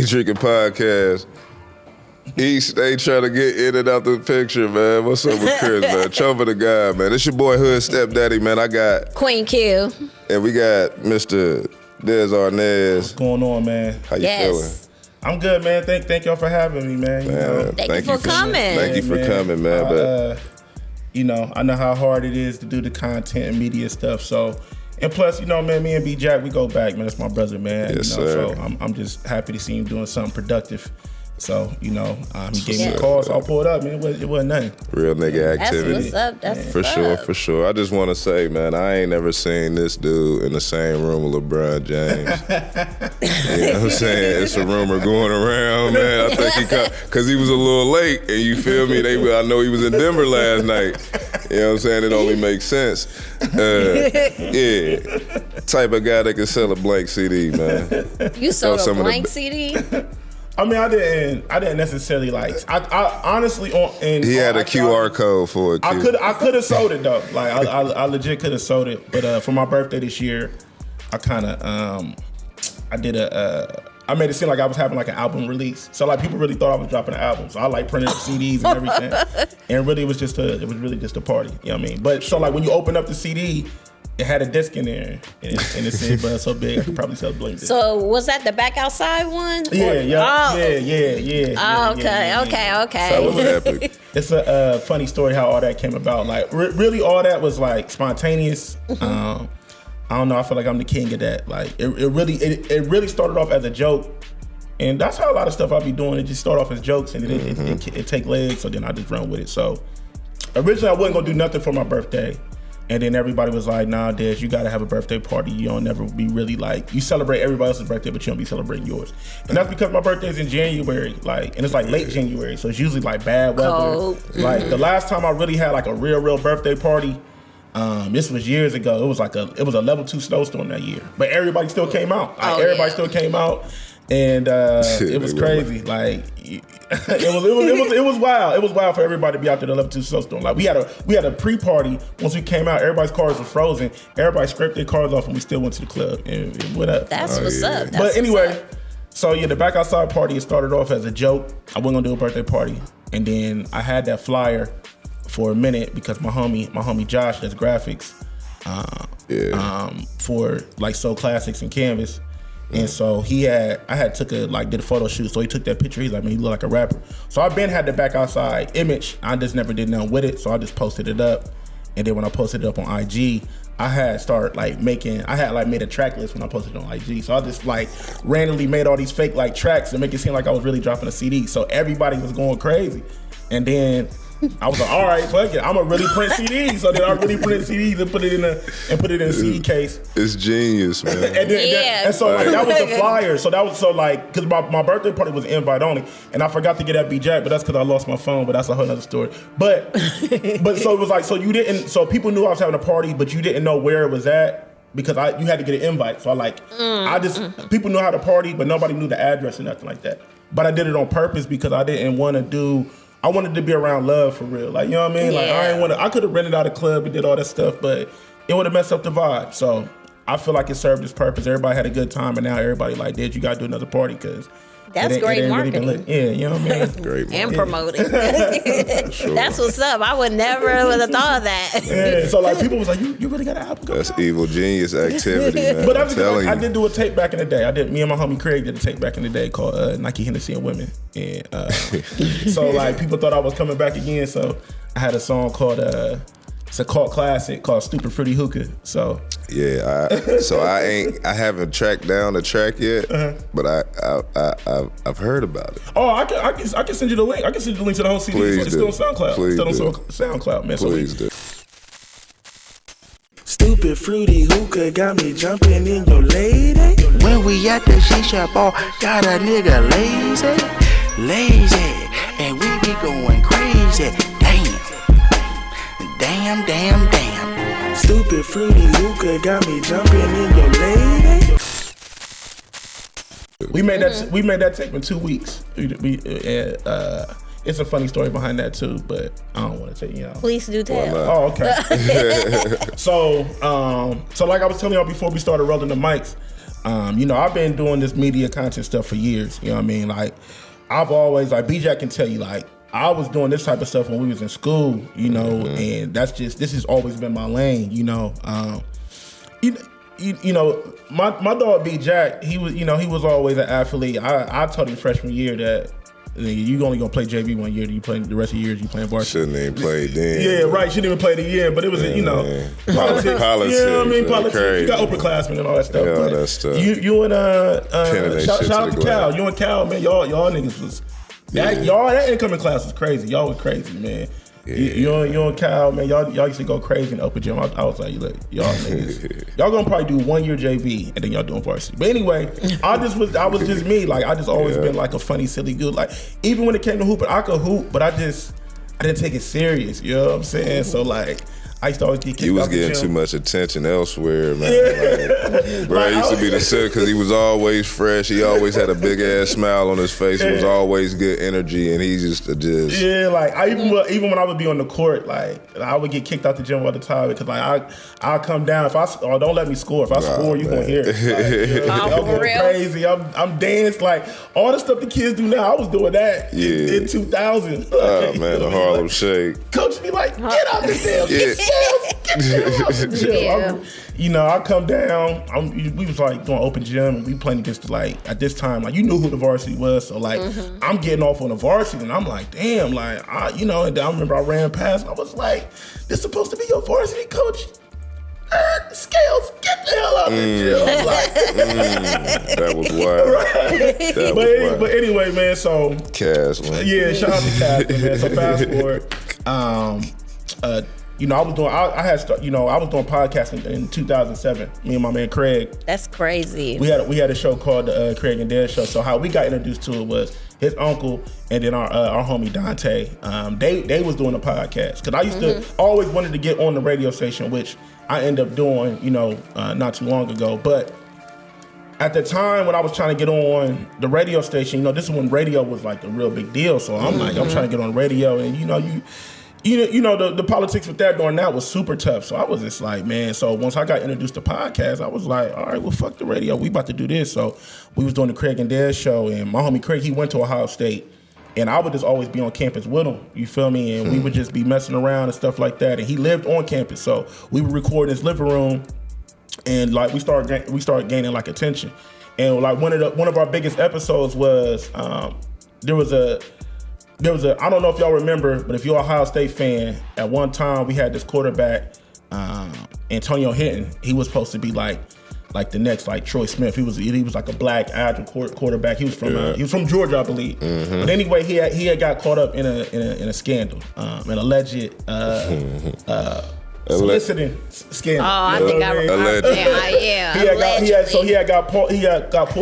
Drinking podcast. East, they trying to get in and out the picture, man. What's up with Chris, man? Chova the guy, man. It's your boy Hood Stepdaddy, man. I got Queen Q. And we got Mr. Des Arnez. What's going on, man? How you feeling? I'm good, man. Thank y'all for having me, man. You know? Thank you for coming. Thank you for coming, man. You know, I know how hard it is to do the content and media stuff. So, and plus, you know, man, me and B Jack, we go back, man. That's my brother, man. Yes, you know, sir. So I'm just happy to see him doing something productive. So, you know, he gave me a call, so I pulled up, man. It wasn't nothing. Real nigga activity. That's what's up. That's for sure, for sure. I just want to say, man, I ain't never seen this dude in the same room with LeBron James. You know what I'm saying? It's a rumor going around, man. I think he because he was a little late, and you feel me? I know he was in Denver last night. You know what I'm saying? It only makes sense. Yeah. Type of guy that can sell a blank CD, man. You sold a blank CD? I mean, I didn't necessarily like. I honestly he had a QR code for it. I could have sold it though. Like I legit could have sold it. But for my birthday this year, I kind of I made it seem like I was having like an album release. So like people really thought I was dropping an album. So I like printed up CDs and everything. And really it was really just a party. You know what I mean? But so like when you open up the CD, it had a disc in there, and it said, "But it's so big, I could probably sell blank." So was that the back outside one? Yeah. Oh, okay. So it was epic. It's a funny story how all that came about. Like, really, all that was like spontaneous. I don't know. I feel like I'm the king of that. Like, it really started off as a joke, and that's how a lot of stuff I be doing. It just start off as jokes, and then it take legs. So then I just run with it. So originally, I wasn't gonna do nothing for my birthday. And then everybody was like, nah, Des, you gotta have a birthday party. You don't never be really like, you celebrate everybody else's birthday, but you don't be celebrating yours. And that's because my birthday's in January, like, and it's like late January, so it's usually like bad weather. Cold. Like the last time I really had like a real birthday party, this was years ago. It was a level 2 snowstorm that year. But everybody still came out. Like, everybody still came out. And it was crazy. Like it was wild. It was wild for everybody to be out there to level 2 snowstorm. Like we had a pre-party. Once we came out, everybody's cars were frozen. Everybody scraped their cars off, and we still went to the club and went up. That's what's up. But anyway, so yeah, the back outside party, it started off as a joke. I wasn't gonna do a birthday party, and then I had that flyer for a minute because my homie Josh does graphics for like Soul Classics and Canvas. And so I did a photo shoot. So he took that picture. He's like, man, you look like a rapper. So I've been had the back outside image. I just never did nothing with it. So I just posted it up. And then when I posted it up on IG, I had made a track list when I posted it on IG. So I just like randomly made all these fake like tracks to make it seem like I was really dropping a CD. So everybody was going crazy. And then I was like, all right, fuck it, I'm gonna really print CDs. So then I really printed CDs and put it in a CD case. It's genius, man. and so like that was the flyer. So that was because my birthday party was invite only, and I forgot to get that B Jack, but that's because I lost my phone. But that's a whole other story. But so it was like so people knew I was having a party, but you didn't know where it was at because you had to get an invite. So people knew how to party, but nobody knew the address or nothing like that. But I did it on purpose because I didn't want to I wanted to be around love for real. Like, you know what I mean? Yeah. Like, I could have rented out a club and did all that stuff, but it would have messed up the vibe. So I feel like it served its purpose. Everybody had a good time, and now everybody like, Dad, you got to do another party because that's great marketing. Really you know what I mean? Great marketing. And promoting. Sure. That's what's up. I would never have thought of that. Yeah. So like people was like, you really got an album going That's out? evil genius activity, man. But I did do a tape back in the day. Me and my homie Craig did a tape back in the day called Nike, Hennessy, and Women. And so like people thought I was coming back again. So I had a song called it's a cult classic called Stupid Fruity Hookah. So yeah, I haven't tracked down the track yet, but I've heard about it. Oh, I can send you the link. I can send you the link to the whole CD. Please It's still on SoundCloud. Please it's still on SoundCloud, man. Please do. Stupid fruity hookah got me jumping in your lady. When we at the shisha bar, got a nigga lazy, and we be going crazy. Damn. Stupid fruity hookah got me jumping in your lady. We made that tape in 2 weeks. It's a funny story behind that too, but I don't want to tell you. Please do tell. Oh, okay. So like I was telling y'all before we started rolling the mics, You know, I've been doing this media content stuff for years. You know what I mean? Like, I've always, like, B-Jack can tell you, like, I was doing this type of stuff when we was in school, you know, and this has always been my lane, you know. You know, my dog B-Jack, he was always an athlete. I told him freshman year that you only gonna play JV 1 year. You play the rest of the years. You playing varsity. Shouldn't even play then. Yeah, right. Shouldn't even play the year. But it was, you know, politics. You know what I mean? Politics. Crazy. You got upperclassmen and all that stuff. Yeah, that stuff. You and shout out to Cal. You and Cal, man. Y'all niggas was that incoming class was crazy. Y'all was crazy, man. Yeah. You and Cal, man, y'all used to go crazy in the open gym. I was like, look, y'all niggas, y'all gonna probably do 1 year JV and then y'all doing varsity. But anyway, I was just me. Like, I just always been like a funny, silly dude. Like, even when it came to hooping, I could hoop, but I didn't take it serious. You know what I'm saying? So like, I used to always get kicked out the gym. You was getting too much attention elsewhere, man. Like, bro, it used to be the set because he was always fresh. He always had a big ass smile on his face. It was always good energy, and he just yeah. Like, even when I would be on the court, like, I would get kicked out the gym all the time because like I'll come down if don't let me score. If I score, you gonna hear it. Like, I'm going crazy. I'm dancing like all the stuff the kids do now. I was doing that in 2000. Oh man, the Harlem Shake. Coach be like, get out the damn. Yeah. You know, I come down. We was like doing open gym, and we playing against like at this time, like you knew who the varsity was, so like I'm getting off on the varsity, and I'm like, damn, like you know. And then I remember I ran past, and I was like, this supposed to be your varsity coach? Scales, get the hell out of the gym. Like, that was wild. Right? That was wild. But anyway, man. So Cass, man. Yeah, shout out to Cass, man. So fast forward. You know, I was doing podcasting in 2007. Me and my man Craig. That's crazy. We had a show called the Craig and Dad Show. So how we got introduced to it was his uncle and then our homie Dante. They was doing a podcast because I used to always wanted to get on the radio station, which I ended up doing, you know, not too long ago. But at the time when I was trying to get on the radio station, you know, this is when radio was like a real big deal. So I'm like, I'm trying to get on the radio, and you know, the politics with that during that was super tough. So I was just like, man. So once I got introduced to podcasts, I was like, all right, well, fuck the radio. We about to do this. So we was doing the Craig and Dad Show, and my homie Craig, he went to Ohio State, and I would just always be on campus with him. You feel me? And we would just be messing around and stuff like that. And he lived on campus, so we would record in his living room, and like we started gaining like attention. And like one of our biggest episodes was there was a I don't know if y'all remember, but if you're an Ohio State fan, at one time we had this quarterback, Antonio Hinton. He was supposed to be like the next like Troy Smith. He was like a black agile quarterback. He was from Georgia, I believe. But anyway, he had got caught up in a scandal, an alleged soliciting scandal. Oh, I think I remember. Yeah. He had got pulled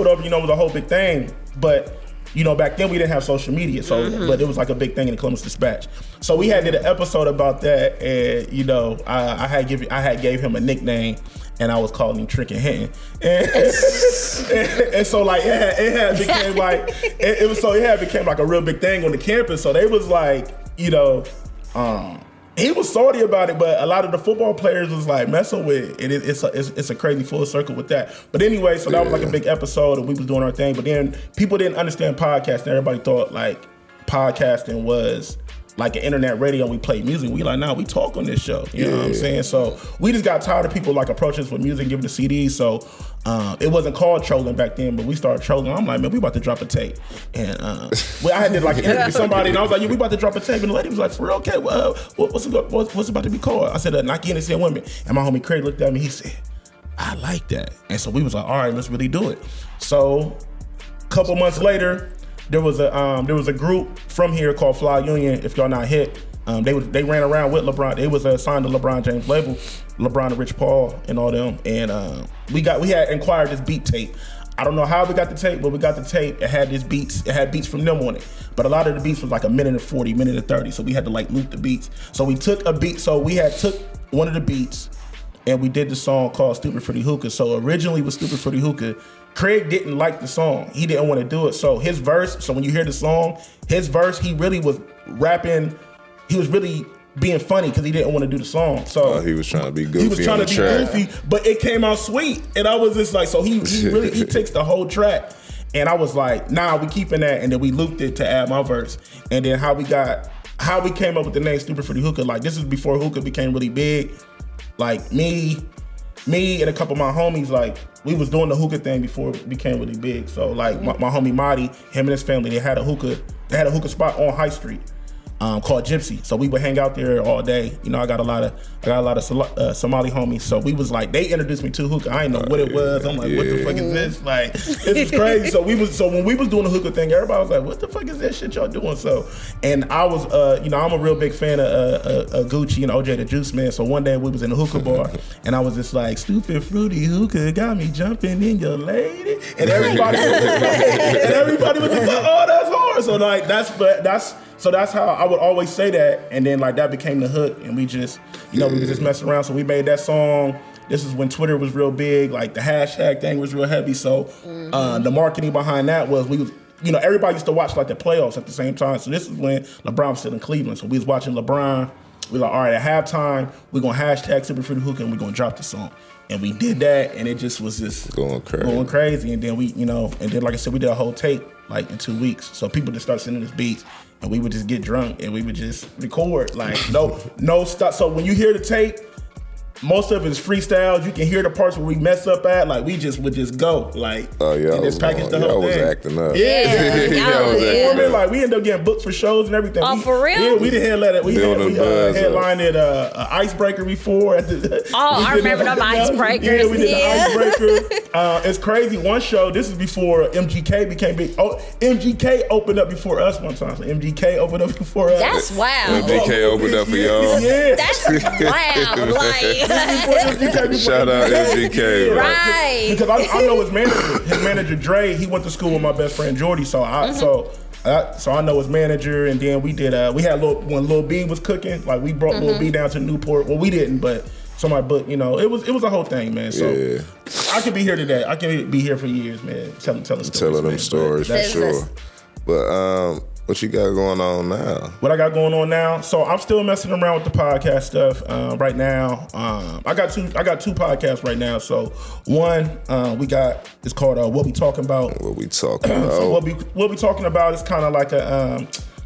over. You know, it was a whole big thing, but. You know, back then we didn't have social media, so but it was like a big thing in the Columbus Dispatch. So we did an episode about that, and you know, I had gave him a nickname, and I was calling him Trick and Hinton, and so like it had became like it had became like a real big thing on the campus. So they was like, you know, he was salty about it, but a lot of the football players was like messing with it. It's a crazy full circle with that. But anyway, so that was like a big episode, and we was doing our thing. But then people didn't understand podcasting. Everybody thought like podcasting was like an internet radio. We played music. We like, nah, we talk on this show. You know what I'm saying? So we just got tired of people like approaching us with music, giving the CDs. So it wasn't called trolling back then, but we started trolling. I'm like, man, we about to drop a tape. And I had to like interview somebody, and I was like, yeah, we about to drop a tape. And the lady was like, for real, okay, well, what's about to be called? I said, Nike Innocent Women. And my homie Craig looked at me, he said, I like that. And so we was like, all right, let's really do it. So a couple months later, there was a group from here called Fly Union. If y'all not hit, they ran around with LeBron. They was signed to LeBron James label, LeBron and Rich Paul and all them. And we had acquired this beat tape. I don't know how we got the tape, but we got the tape. It had beats from them on it. But a lot of the beats was like a minute and 40, minute and 30. So we had to like loop the beats. So we took a beat. So we took one of the beats, and we did the song called Stupid Fruity Hookah. So originally with Stupid Fruity Hookah, Craig didn't like the song. He didn't want to do it. So his verse, so when you hear the song, his verse, he really was rapping. He was really being funny because he didn't want to do the song. So he was trying to be goofy. He was trying to be goofy, but it came out sweet. And I was just like, so he really he takes the whole track. And I was like, nah, we keeping that. And then we looped it to add my verse. And then how we came up with the name Stupid Fruity Hookah. Like, this is before hookah became really big. Like, me and a couple of my homies, like, we was doing the hookah thing before it became really big. So, like, my homie Marty, him and his family, they had a hookah spot on High Street. Called Gypsy. So we would hang out there all day. You know, I got a lot of Somali homies. So we was like, they introduced me to hookah. I didn't know what it was. I'm like, what the fuck is this? Like, this is crazy. So when we was doing the hookah thing, everybody was like, what the fuck is that shit y'all doing? So, and I was, I'm a real big fan of Gucci and OJ the Juice Man. So one day we was in a hookah bar, and I was just like, Stupid Fruity Hookah got me jumping in your lady, and everybody was just like, oh, that's hard. So like that's how I would always say that, and then like that became the hook, and we just, we was just messing around. So we made that song. This is when Twitter was real big, like the hashtag thing was real heavy. So the marketing behind that was everybody used to watch like the playoffs at the same time. So this is when LeBron was still in Cleveland. So we was watching LeBron. We were like, all right, at halftime, we're gonna hashtag Stupid Fruity Hookah and we're gonna drop the song. And we did that, and it just was just going crazy. And then we, and then like I said, we did a whole tape like in 2 weeks. So people just started sending us beats. And we would just get drunk and we would just record, like no stuff. So when you hear the tape, most of it is freestyles. You can hear the parts where we mess up at. Like we just would just go, like, and just package the whole thing. Y'all was acting up. Yeah. Like we ended up getting booked for shows and everything. Oh, for real? Yeah, we did headline it. We headlined at Icebreaker before. I remember them Icebreakers. Yeah, we did the Icebreaker. It's crazy. One show. This is before MGK became big. Oh, MGK opened up before us one time. So MGK opened up before us. That's wild. MGK opened up for y'all. Yeah, that's wild. Like. Shout out MGK, right? Because I know his manager. His manager Dre. He went to school with my best friend Jordy. So I know his manager. And then we did. We had when Lil B was cooking. Like we brought Lil B down to Newport. Well, we didn't, but somebody booked. It was a whole thing, man. So I could be here today. I can be here for years, man. Telling stories. Telling them stories for sure. But what you got going on now? What I got going on now? So I'm still messing around with the podcast stuff right now. I got two podcasts right now. So one it's called What We Talking About. What We Talking About. So what we talking about is kind of like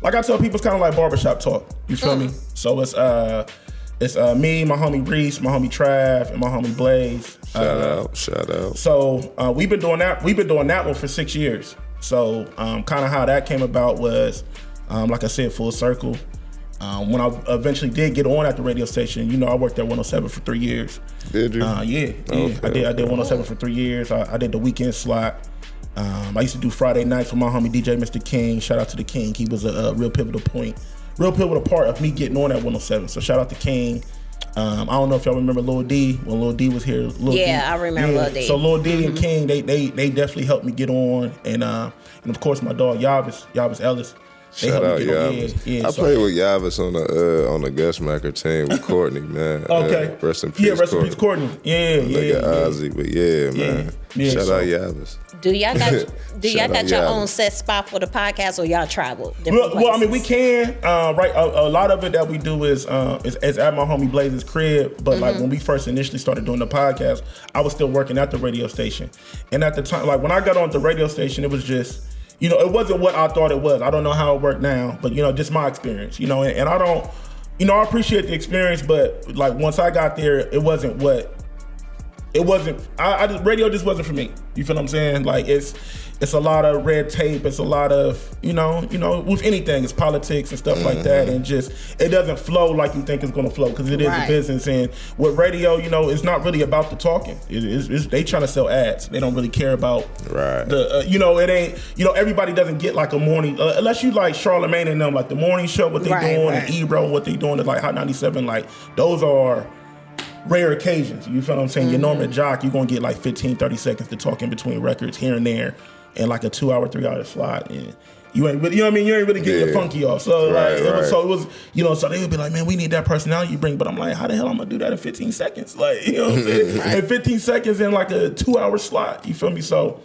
like I tell people, it's kind of like barbershop talk. You feel me? So it's me, my homie Reese, my homie Trav, and my homie Blaze. Shout out. So we've been doing that one for 6 years. So kind of how that came about was, like I said, full circle. When I eventually did get on at the radio station, I worked at 107 for 3 years. Did you? Yeah. Okay. I did 107 for 3 years. I did the weekend slot. I used to do Friday nights with my homie DJ Mr. King. Shout out to the King. He was a real pivotal part of me getting on at 107. So shout out to King. I don't know if y'all remember Lil D when Lil D was here. I remember Lil D. So Lil D and King, they definitely helped me get on, and of course my dog Yavis Ellis. Shout out Yavis. I played with Yavis on the Gushmacker team with Courtney, man. Okay. Rest in peace. Yeah, rest in peace, Courtney. Yeah. Ozzy, but man. Shout out Yavis. Do y'all got your own set spot for the podcast, or y'all travel? Well, I mean, we can. Right, a lot of it that we do is at my homie Blaze's crib. But like when we first initially started doing the podcast, I was still working at the radio station, and at the time, like when I got on the radio station, it was just, it wasn't what I thought it was. I don't know how it worked now, but just my experience, and I don't, I appreciate the experience, but like once I got there, it wasn't what. It wasn't. Radio just wasn't for me. You feel what I'm saying? Like it's a lot of red tape. It's a lot of with anything, it's politics and stuff like that, and just it doesn't flow like you think it's gonna flow because it is a business. And with radio, it's not really about the talking. It's they trying to sell ads. They don't really care about the. It ain't. Everybody doesn't get like a morning unless you like Charlamagne and them, like the morning show, what they doing, and Ebro, what they doing, like Hot 97. Like those are rare occasions. You feel what I'm saying? Your Norman Jock, you're gonna get like 15, 30 seconds to talk in between records here and there, and like a 2 hour, 3 hour slot. And you ain't really, you ain't really getting your funky off. So it was, so they would be like, man, we need that personality you bring. But I'm like, how the hell I'm gonna do that in 15 seconds? Like, what I'm saying? In 15 seconds in like a 2 hour slot. You feel me? So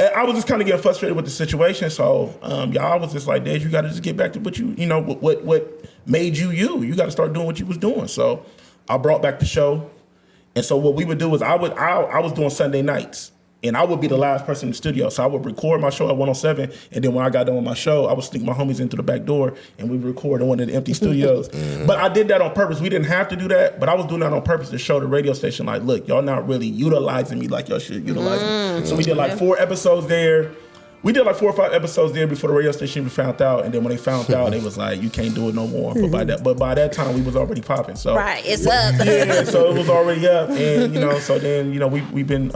I was just kind of getting frustrated with the situation. So y'all was just like, Dej, you got to just get back to what what made you. You got to start doing what you was doing. So I brought back the show. And so what we would do is I was doing Sunday nights. And I would be the last person in the studio. So I would record my show at 107. And then when I got done with my show, I would sneak my homies in through the back door and we would record in one of the empty studios. But I did that on purpose. We didn't have to do that, but I was doing that on purpose to show the radio station, like, look, y'all not really utilizing me like y'all should utilize me. So we did like 4 episodes there. We did like 4 or 5 episodes there before the radio station even found out. And then when they found out, it was like, you can't do it no more. But by that time, we was already popping. So right, it's up. Yeah, so it was already up. And, so then, we've been,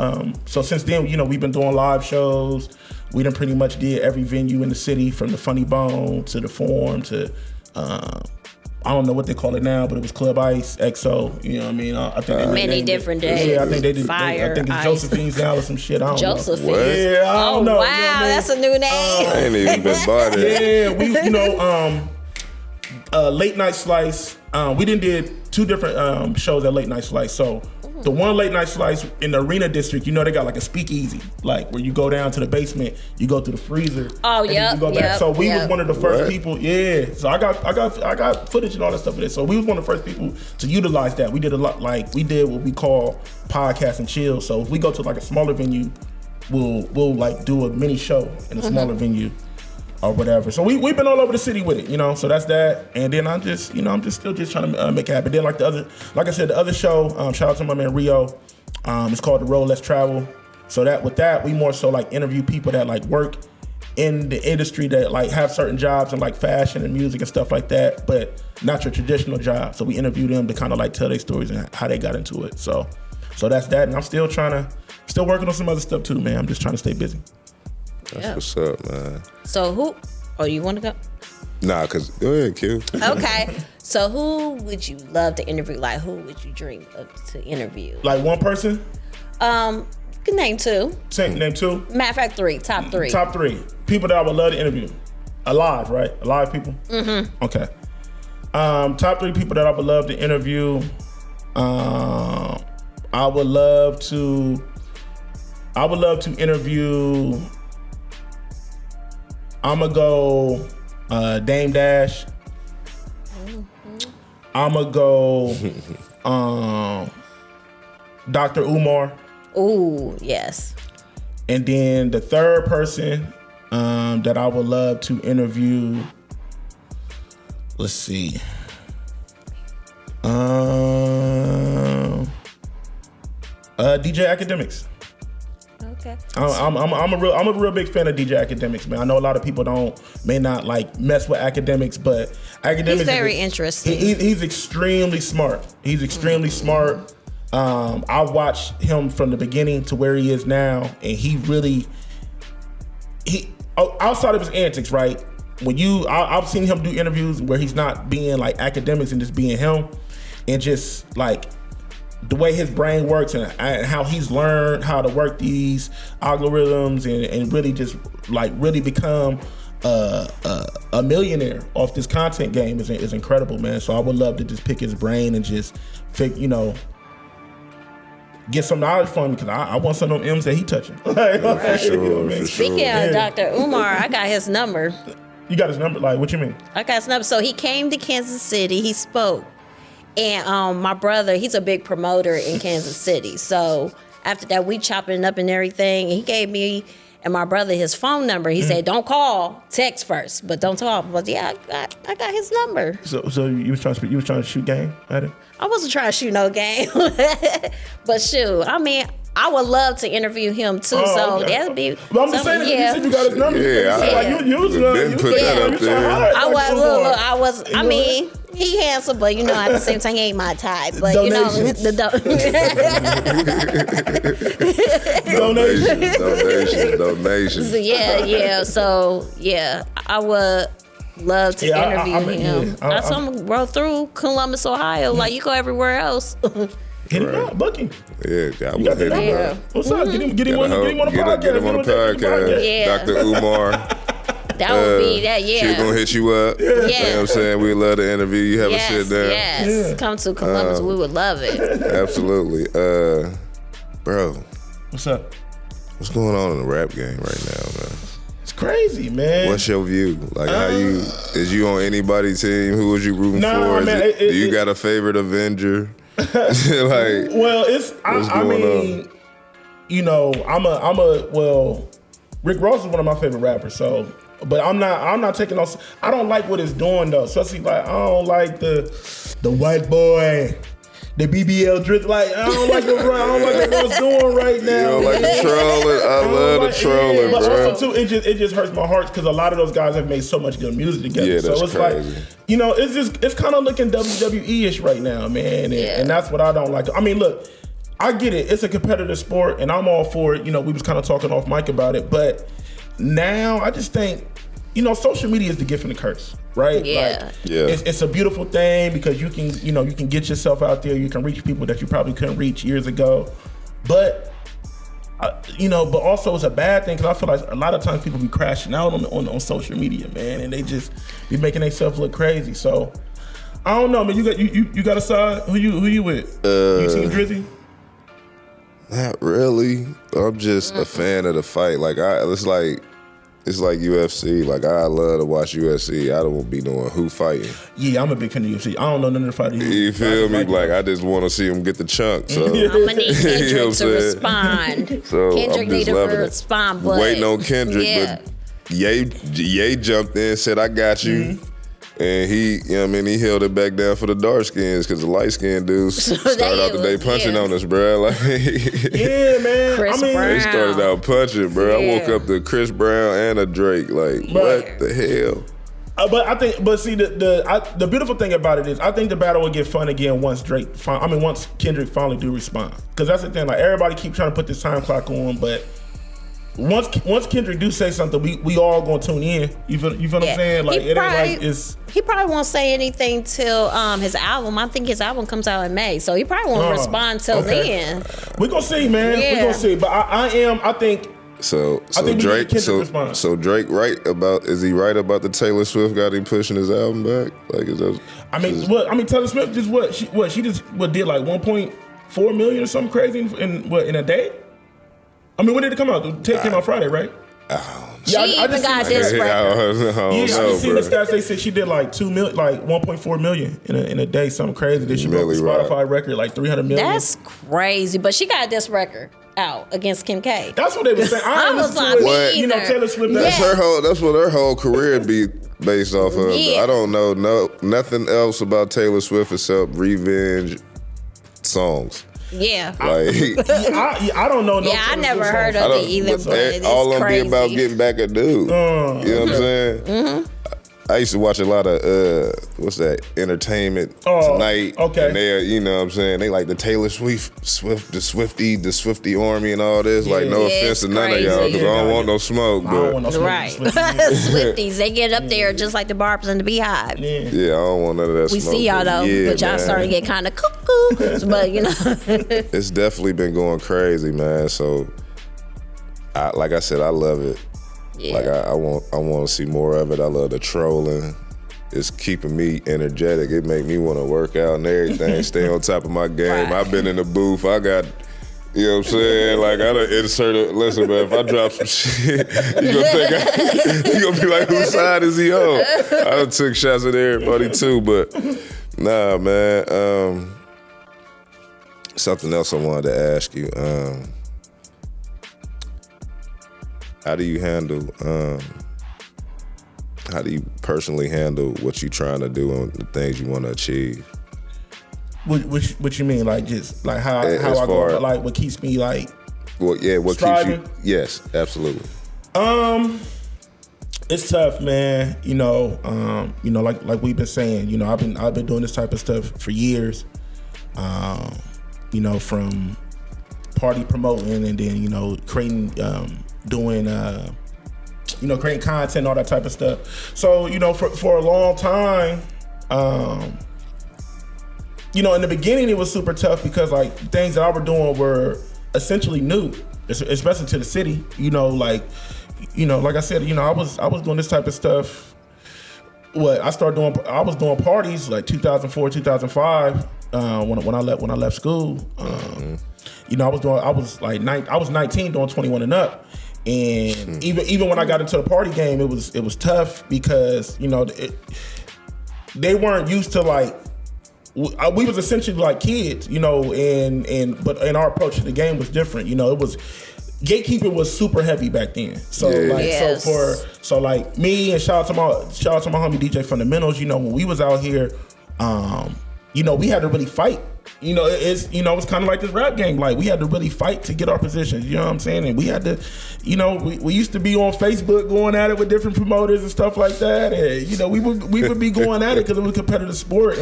so since then, we've been doing live shows. We done pretty much did every venue in the city, from the Funny Bone to the Forum to, I don't know what they call it now, but it was Club Ice, XO. You know what I mean? I think many different days. Yeah, I think they did. Fire, I think it's Ice. Josephine's now or some shit. I don't know. Josephine. Yeah, I don't know. Wow, You know what I mean? that's a new name. I ain't even been by that. Yeah, we, Late Night Slice. We did 2 different shows at Late Night Slice. So the one Late Night Slice in the Arena District, they got like a speakeasy, like where you go down to the basement, you go through the freezer. Oh, yeah. So we was one of the first people. Yeah. So I got footage and all that stuff of this. So we was one of the first people to utilize that. We did a lot. Like we did what we call podcast and chill. So if we go to like a smaller venue, we'll like do a mini show in a smaller venue or whatever. So we've been all over the city with it, so that's that. And then I'm just still trying to make it happen. Then like I said, the other show, shout out to my man Rio. It's called The Road Less Travel. So with that, we more so like interview people that like work in the industry, that like have certain jobs in like fashion and music and stuff like that, but not your traditional job. So we interview them to kind of like tell their stories and how they got into it. So that's that. And I'm still working on some other stuff too, man. I'm just trying to stay busy. That's what's up, man. So who? Oh, you want to go? Nah, go ahead, Q. Okay. So who would you love to interview? Like, who would you dream of to interview? Like one person? You can name 2. Name 2? Matter of fact, 3. Top 3. Top 3. People that I would love to interview. Alive, right? Alive people? Mm-hmm. Okay. Top 3 people that I would love to interview. I would love to interview. I'm gonna go Dame Dash. I'm gonna go Dr. Umar. Ooh, yes. And then the third person that I would love to interview, let's see. DJ Academics. Okay. I'm a real big fan of DJ Academics, man. I know a lot of people may not like mess with Academics, but Academics he's very interesting. He's extremely smart. He's extremely smart. I've watched him from the beginning to where he is now, and he outside of his antics, right? I've seen him do interviews where he's not being like Academics and just being him, and just like the way his brain works and how he's learned how to work these algorithms and really just like really become a millionaire off this content game is incredible, man. So I would love to just pick his brain and just get some knowledge from him, because I want some of them M's that he touching. For sure. Speaking of Dr. Umar, I got his number. You got his number? Like, what you mean? I got his number. So he came to Kansas City. He spoke. And my brother, he's a big promoter in Kansas City. So after that, we chopping up and everything. And he gave me and my brother his phone number. He said, "Don't call, text first, but don't talk." But yeah, I got his number. So you was trying to shoot game at it? I wasn't trying to shoot no game, but shoot, I mean, I would love to interview him too. So okay. that'd be. Well, I'm just saying, you said you got his number. You put that up there. I was. I mean, he handsome, but at the same time, he ain't my type. But Donations. Donations. So, yeah. So yeah, I would love to interview him. I saw him roll through Columbus, Ohio. Like, you go everywhere else. Hit him up, book him. Yeah, I would hit him up. What's up? Get him on the podcast. Get him on the podcast. Yeah. Dr. Umar. That would be that, yeah. She's gonna hit you up. Yeah. You know what I'm saying? We'd love to interview you. Have a sit down. Yes. Yeah. Come to Columbus. We would love it. Absolutely. Bro. What's up? What's going on in the rap game right now, man? It's crazy, man. What's your view? Like, how you is you on anybody's team? Who was you rooting for? Man, do you got a favorite Avenger? Like, well, I mean, you know, well, Rick Ross is one of my favorite rappers, so. But I'm not taking off. I don't like what it's doing though. Especially like I don't like the white boy, the BBL drip. Like I don't like what it's doing right now. You don't like the trolling? I love the trolling, but bro. also too, it just hurts my heart because a lot of those guys have made so much good music together. Yeah, that's so it's crazy. like, you know, it's kind of looking WWE-ish right now, man. And that's what I don't like. I mean, look, I get it. It's a competitive sport, and I'm all for it. You know, we was kind of talking off mic about it, but now I just think, you know, social media is the gift and the curse, right? Yeah. Like, it's a beautiful thing because you can get yourself out there. You can reach people that you probably couldn't reach years ago. But, but also it's a bad thing because I feel like a lot of times people be crashing out on social media, man, and they just be making themselves look crazy. So, I don't know, man. You got a side? Who you with? You team Drizzy? Not really. I'm just a fan of the fight. Like it's like UFC. Like I love to watch UFC. I don't be knowing who fighting. Yeah, I'm a big fan of UFC. I don't know none of the fighters. You feel me? Like I just want to see them get the chunk. So I'm gonna need Kendrick You know what to I'm respond. So Kendrick I'm just need to loving respond. it. But Waiting on Kendrick, yeah. but Ye jumped in, said I got you. And he, you know what I mean, he held it back down for the dark skins because the light skinned dudes started out the day punching on us, bro. Like, yeah, man. Chris Brown. They started out punching, bro. Yeah. I woke up to Chris Brown and a Drake. Like, what the hell? But see, the beautiful thing about it is, I think the battle will get fun again once once Kendrick finally do respond. Because that's the thing, like everybody keep trying to put this time clock on, but once Kendrick do say something, we all gonna tune in. You feel what I'm saying? Like it ain't like it's. He probably won't say anything till his album. I think his album comes out in May, so he probably won't respond till then. We gonna see, man. Yeah. We gonna see. But I think. So think Drake, respond. so Drake is he right about the Taylor Swift got him pushing his album back? Like is that? I mean, Taylor Swift just she just did like 1.4 million or something crazy in a day. I mean, when did it come out? The tape came out Friday, right? She even got this record. I just seen the stats. They said she did like 1.4 million in a day, something crazy. That she broke the Spotify record, like 300 million. That's crazy. But she got this record out against Kim K. That's what they were saying. I was like, what? You know, Taylor Swift. That's what her whole career be based off of. Yeah. I don't know nothing else about Taylor Swift except revenge songs. Yeah. Like, I don't know. Yeah, I never heard of it either, but it's all of them crazy. be about getting back at dude. You know what I'm saying? Mm-hmm. I used to watch a lot of what's that? Entertainment Tonight. Okay. And they, you know what I'm saying? They like the Taylor Swift, the Swifty Army and all this. Like no offense to none of y'all, because I don't want no smoke. I don't want no smoke. Right. Swifties, they get up there just like the Barbers and the Beehive. Yeah, I don't want none of that We smoke. see y'all though, but y'all starting to get kind of cuckoo. But you know, it's definitely been going crazy, man. So, like I said, I love it. yeah. Like I want to see more of it. I love the trolling. It's keeping me energetic. It make me want to work out and everything. Stay on top of my game. Right. I've been in the booth. I got, you know what I'm saying? Like I done inserted. Listen, man. If I drop some shit, you gonna be like, whose side is he on? I done took shots at everybody too, but nah, man. Something else I wanted to ask you. How do you personally handle what you're trying to do and the things you want to achieve? What you mean? Like just like how I go, like what keeps me like. Well, yeah, what striving? keeps you? Yes, absolutely. It's tough, man. You know, like we've been saying. You know, I've been doing this type of stuff for years. You know, from party promoting and then creating, doing creating content, all that type of stuff. So for a long time, in the beginning it was super tough because like things that I were doing were essentially new, especially to the city. Like I said, I was doing this type of stuff. I was doing parties like 2004, 2005 when I left school. I was 19 doing 21 and up. And even when I got into the party game, it was tough because, they weren't used to like, we was essentially like kids, but our approach to the game was different. It was, gatekeeping was super heavy back then. So like me, and shout out to my homie DJ Fundamentals, when we was out here, we had to really fight. It's kind of like this rap game. Like we had to really fight to get our positions. You know what I'm saying? And we had to, we used to be on Facebook going at it with different promoters and stuff like that. And we would be going at it because it was a competitive sport.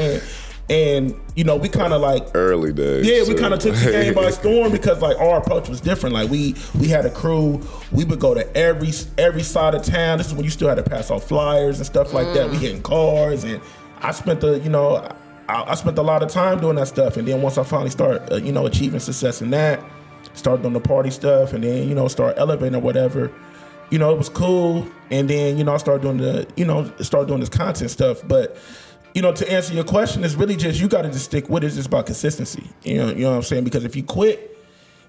And we kind of like early days. Yeah, we kind of took the game by storm because like our approach was different. Like we had a crew. We would go to every side of town. This is when you still had to pass out flyers and stuff like that. We getting cars, and I spent I spent a lot of time doing that stuff. And then once I finally start achieving success in that, start doing the party stuff, and then start elevating or whatever. It was cool. And then I started doing this content stuff, but. To answer your question, it's really just you got to just stick with it. It's just about consistency. You know what I'm saying? Because if you quit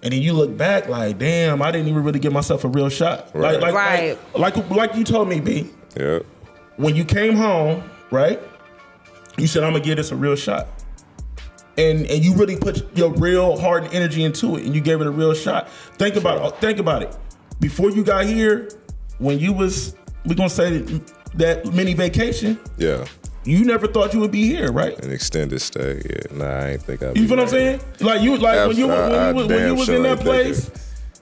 and then you look back like, damn, I didn't even really give myself a real shot. Right. Like you told me, B. Yeah. When you came home, right? You said I'm gonna give this a real shot, and you really put your real heart and energy into it, and you gave it a real shot. Think about it. Before you got here, when you was, we're gonna say that mini vacation. Yeah. You never thought you would be here, right? An extended stay, yeah. Nah, I ain't think I'd be. You feel what I'm saying? Like when you was in that place,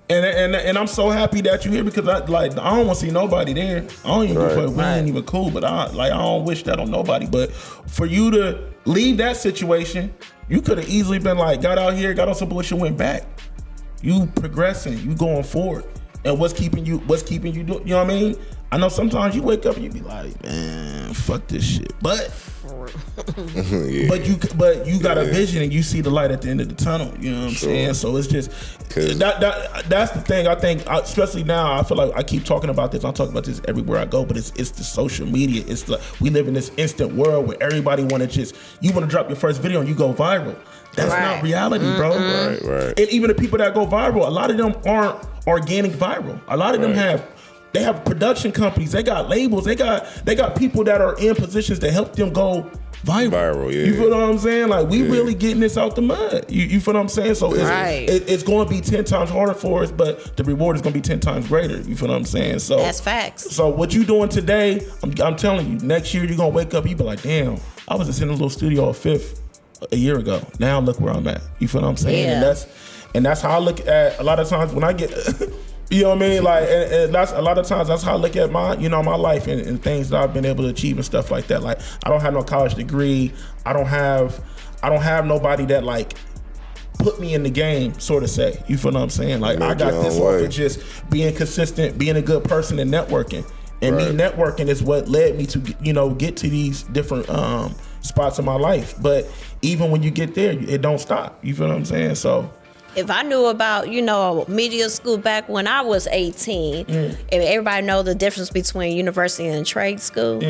and I'm so happy that you're here because I don't want to see nobody there. I don't even we ain't even cool, but I don't wish that on nobody. But for you to leave that situation, you could have easily been like, got out here, got on some bullshit, went back. You progressing, you going forward, and what's keeping you doing? You know what I mean? I know sometimes you wake up and you be like, man, fuck this shit. But but you got a vision and you see the light at the end of the tunnel. You know what I'm saying? So it's just that's the thing. I think, especially now, I feel like I keep talking about this. I talk about this everywhere I go. But it's the social media. It's we live in this instant world where everybody want to drop your first video and you go viral. That's not reality, bro. Right. And even the people that go viral, a lot of them aren't organic viral. A lot of them have production companies. They got labels. They got people that are in positions to help them go viral. Yeah. You feel what I'm saying? Like we really getting this out the mud. You feel what I'm saying? So it's going to be 10 times harder for us, but the reward is going to be 10 times greater. You feel what I'm saying? So that's facts. So what you doing today? I'm telling you, next year you're gonna wake up. You be like, damn, I was just in a little studio at Fifth a year ago. Now look where I'm at. You feel what I'm saying? Yeah. And that's how I look at a lot of times when I get. You know what I mean? Like, and that's a lot of times that's how I look at my life and things that I've been able to achieve and stuff like that. Like, I don't have no college degree. I don't have nobody that like put me in the game, sort of say. You feel what I'm saying? Like, I got this off of just being consistent, being a good person, and networking. And me networking is what led me to get to these different spots in my life. But even when you get there, it don't stop. You feel what I'm saying? So. If I knew about, media school back when I was 18, and everybody know the difference between university and trade school,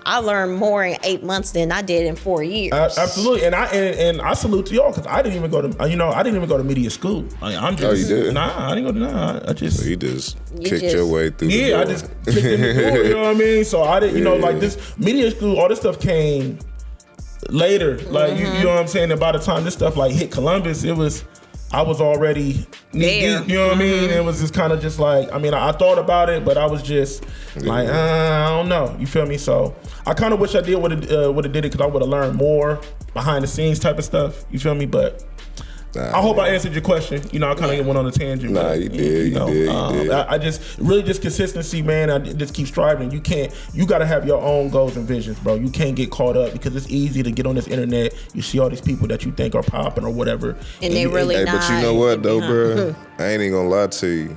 I learned more in 8 months than I did in 4 years. Absolutely, and I salute to y'all because I didn't even go to media school. I'm just, you did? Nah, I didn't go to I just. So you just kicked your way through. Yeah, the door. I just kicked in the door. You know what I mean? So I didn't, like this media school, all this stuff came later. Like you know what I'm saying? And by the time this stuff like hit Columbus, I was already knee deep, you know what I mean? It was just kind of just like, I thought about it, but I was just like, I don't know. You feel me? So I kind of wish I would have did it because I would have learned more behind the scenes type of stuff. You feel me? But I hope I answered your question. I kind of went on a tangent. Nah, you did. You did. I just really just consistency, man. I just keep striving. You got to have your own goals and visions, bro. You can't get caught up because it's easy to get on this internet. You see all these people that you think are popping or whatever, and they really not. But you know what though, bro? I ain't even gonna lie to you.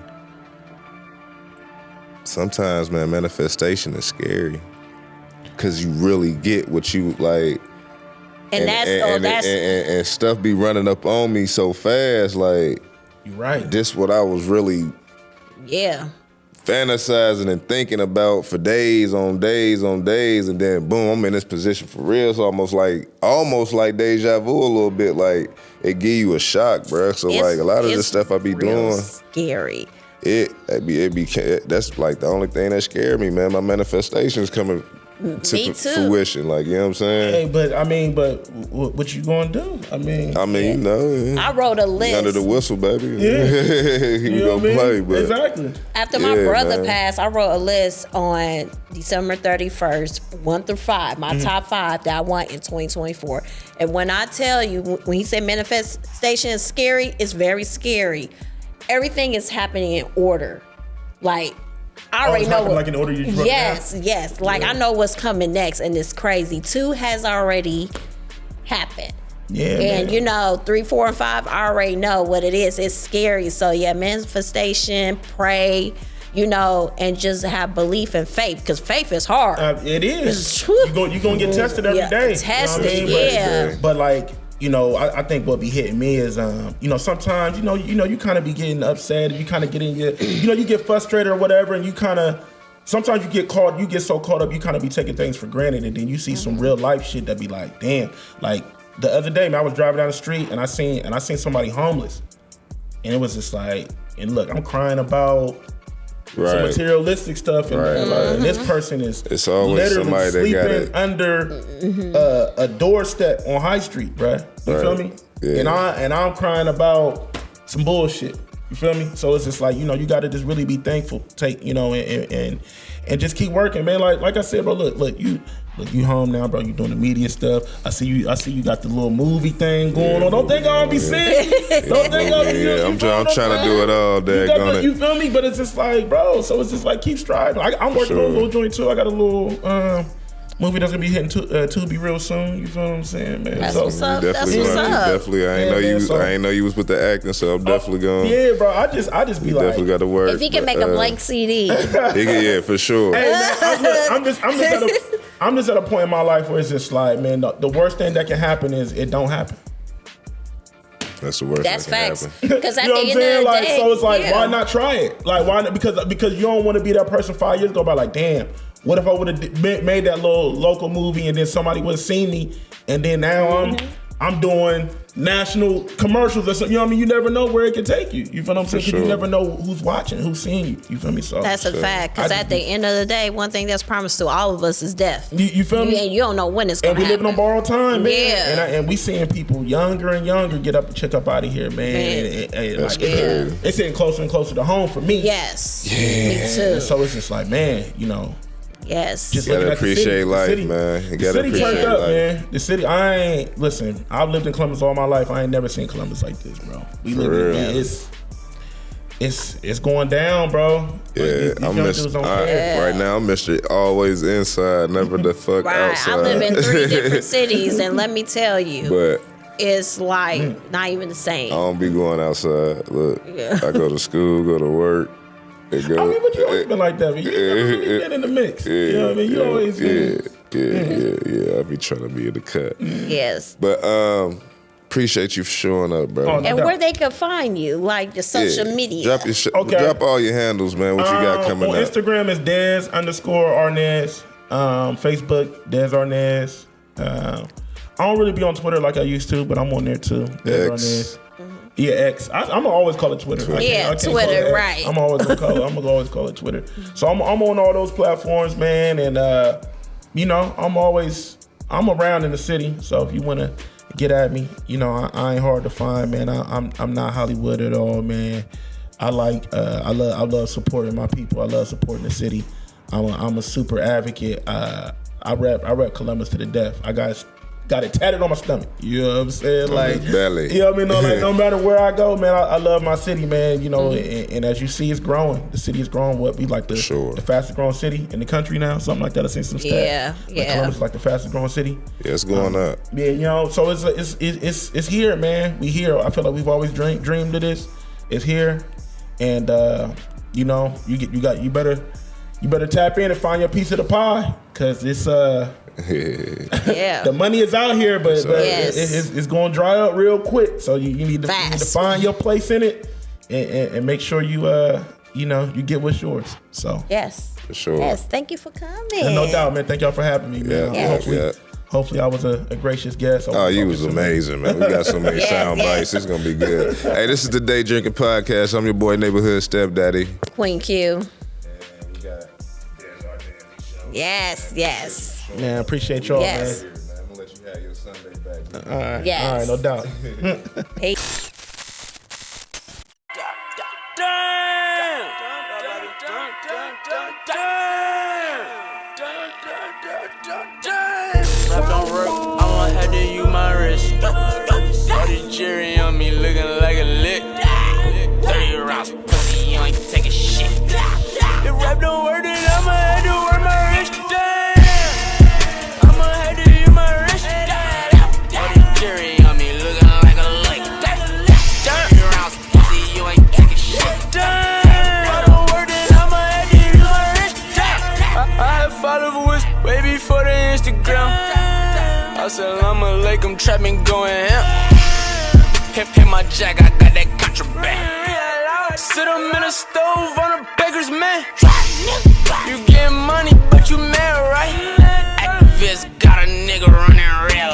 Sometimes, man, manifestation is scary because you really get what you like. And stuff be running up on me so fast, like you're right. This what I was really fantasizing and thinking about for days on days on days, and then boom, I'm in this position for real. It's almost like deja vu a little bit. Like it give you a shock, bro. So like a lot of the stuff I be doing, scary. That's like the only thing that scared me, man. My manifestations coming to fruition, like, you know what I'm saying? Hey, but what you gonna do? I mean, you know, I wrote a list under the whistle, baby. Yeah. He gonna play, but exactly. After my brother passed, I wrote a list on December 31st, 1 through 5, my top 5 that I want in 2024. And when I tell you, when he said manifestation is scary, it's very scary. Everything is happening in order. Like, I already know like in order you wrote yes. Like I know what's coming next, and it's crazy. 2 has already happened. Yeah. And man. you know, 3, 4, and 5, I already know what it is. It's scary. So yeah, manifestation, pray, you know, and just have belief and faith, because faith is hard. It is. You're gonna get tested every day. Tested, you know what I mean? But like, you know, I think what be hitting me is, you know, sometimes, you know, you kind of be getting upset, and you kind of get in your, you know, you get frustrated or whatever, and you kind of, sometimes you get so caught up, you kind of be taking things for granted, and then you see some real life shit that be like, damn. Like the other day, man, I was driving down the street and I seen somebody homeless, and it was just like, and look, I'm crying about some materialistic stuff, and, and this person is literally sleeping under a doorstep on High Street, bruh. You feel me? Yeah. And I'm crying about some bullshit. You feel me? So it's just like, you know, you got to just really be thankful. Take, you know, and just keep working, man. Like I said, bro. Look, you home now, bro. You doing the media stuff. I see you got the little movie thing going on. Don't think I'll be sick. Don't think I'll be. Yeah, I'm trying to do it all day. You feel me? But it's just like, bro. So it's just like, keep striving. I'm working on a little joint too. I got a little movie that's gonna be hitting Tubi real soon. You feel what I'm saying, man? That's what's up. Definitely. I ain't know you was with the acting, so I'm definitely going. Yeah, bro. I just be like, definitely got to work. If he can make a blank CD, yeah, for sure. Hey, man, I'm just at a point in my life where it's just like, man, the worst thing that can happen is it don't happen. That's the worst. That's that can facts. happen. Because at you know the what I'm end saying? of the day, so it's like, why not try it? Like, why not? Because you don't want to be that person 5 years ago. But like, damn, what if I would have made that little local movie and then somebody would have seen me, and then now I'm doing national commercials or something. You know what I mean? You never know where it can take you. You feel what I'm saying? Because you never know who's watching, who's seeing you. You feel me? So that's a fact. Because at the end of the day, one thing that's promised to all of us is death. You feel me? And you don't know when it's going to happen. And we living on borrowed time, man. Yeah. And we seeing people younger and younger get up and check up out of here, man. It's getting closer and closer to home for me. Yes. Yeah. Me too. So it's just like, man, you know. Yes. Just gotta appreciate life, man. You gotta appreciate life. Man. The city, listen, I've lived in Columbus all my life. I ain't never seen Columbus like this, bro. It's going down, bro. Yeah, right now I'm Mr. Always inside, never the fuck outside. I live in 3 different cities, and let me tell you, but it's like not even the same. I don't be going outside. Look, I go to school, go to work. But you always been like that. But you never really been in the mix. You know what I mean? You always Yeah. I be trying to be in the cut. Yes. But appreciate you for showing up, bro. And where they can find you, like the social media. Drop all your handles, man. What you got coming up? On Instagram is Dez_Arnez. Facebook, Dez Arnez. I don't really be on Twitter like I used to, but I'm on there too. Dez Arnez. Yeah, X. I'm gonna always call it Twitter. I can't Twitter, right? I'm always gonna always call it Twitter. So I'm on all those platforms, man, and you know, I'm around in the city. So if you wanna get at me, you know, I ain't hard to find, man. I'm not Hollywood at all, man. I love supporting my people. I love supporting the city. I'm a super advocate. I rep Columbus to the death. I got it tatted on my stomach. You know what I'm saying? Like, belly. You know what I mean? Like, no matter where I go, man, I love my city, man. You know, and as you see, it's growing. The city is growing. What be like the fastest growing city in the country now? Something like that. I seen some stats. Yeah. Columbus is like the fastest growing city. Yeah, it's going up. Yeah, you know. So it's here, man. We here. I feel like we've always dreamed of this. It's here, and you know, you better tap in and find your piece of the pie, cause it's the money is out here, but it's going to dry up real quick. So you need to find your place in it, and make sure you you know, you get what's yours. So Yes. For sure. Yes. Thank you for coming. and no doubt, man. Thank y'all for having me, man. Yeah. Hopefully I was a gracious guest. Oh, you was amazing, man. We got so many sound bites. It's gonna be good. Hey, this is the Day Drinking Podcast. I'm your boy, Neighborhood Stepdaddy. Queen Q. And we got Show. Yes. Man, appreciate y'all, Yes. man. I'm gonna let you have your Sunday back. All right, Yes. all right, no doubt. Peace. Rap don't work, I'ma have to use my wrist. All this jury on me looking like a lick. 30 rounds, pussy, you ain't taking shit. If rap don't work, then I'ma have to work my wrist. Damn, I'ma have to use my wrist. All this jury on me looking like a lick. 30 rounds, pussy, you ain't taking shit. Damn, if rap don't work, then I'ma have to use my wrist. I had followers way before the Instagram. I said, Assalamualaikum, trapping going ham. Hit my jack, I got that contraband. Sit 'em in a stove on a baker's man. You getting money, but you mad, right? Activists got a nigga running real